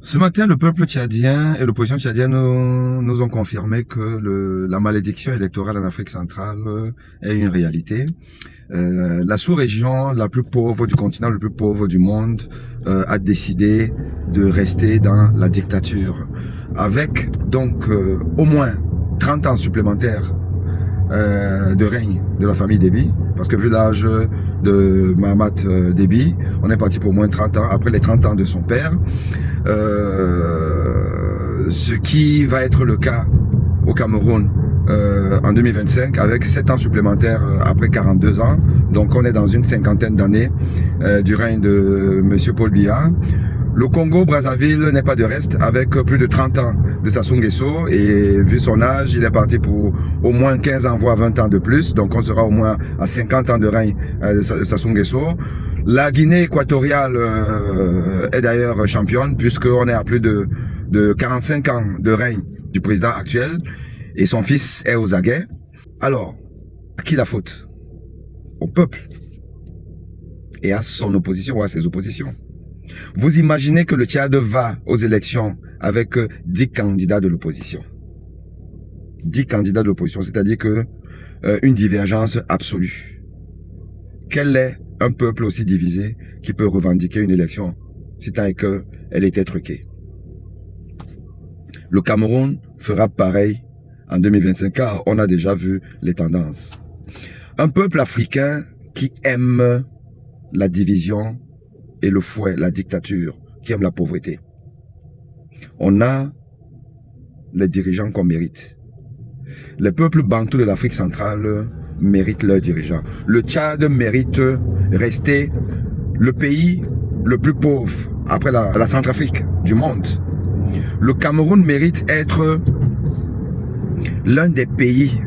Ce matin, le peuple tchadien et l'opposition tchadienne nous ont confirmé que la malédiction électorale en Afrique centrale est une réalité. La sous-région la plus pauvre du continent, le plus pauvre du monde, a décidé de rester dans la dictature. Avec donc au moins 30 ans supplémentaires de règne de la famille Déby, parce que vu l'âge de Mahamat Déby, on est parti pour au moins 30 ans, après les 30 ans de son père, ce qui va être le cas au Cameroun en 2025, avec 7 ans supplémentaires après 42 ans, donc on est dans une cinquantaine d'années du règne de M. Paul Biya. Le Congo-Brazzaville n'est pas de reste, avec plus de 30 ans de Sassou Nguesso, et vu son âge, il est parti pour au moins 15 ans, voire 20 ans de plus, donc on sera au moins à 50 ans de règne de Sassou Nguesso. La Guinée équatoriale est d'ailleurs championne, puisqu'on est à plus de 45 ans de règne du président actuel, et son fils est aux aguets. Alors, à qui la faute? Au peuple, et à son opposition ou à ses oppositions. Vous imaginez que le Tchad va aux élections avec 10 candidats de l'opposition. 10 candidats de l'opposition, c'est-à-dire que une divergence absolue. Quel est un peuple aussi divisé qui peut revendiquer une élection si tant est qu'elle était truquée? Le Cameroun fera pareil en 2025, car on a déjà vu les tendances. Un peuple africain qui aime la division et le fouet, la dictature, qui aime la pauvreté. On a les dirigeants qu'on mérite. Les peuples bantous de l'Afrique centrale méritent leurs dirigeants. Le Tchad mérite rester le pays le plus pauvre après la Centrafrique du monde. Le Cameroun mérite être l'un des pays,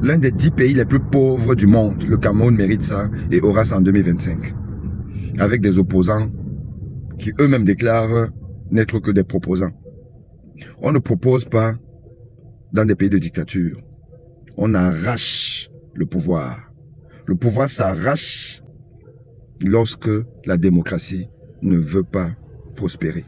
l'un des 10 pays les plus pauvres du monde. Le Cameroun mérite ça et aura ça en 2025. Avec des opposants qui eux-mêmes déclarent n'être que des proposants. On ne propose pas dans des pays de dictature. On arrache le pouvoir. Le pouvoir s'arrache lorsque la démocratie ne veut pas prospérer.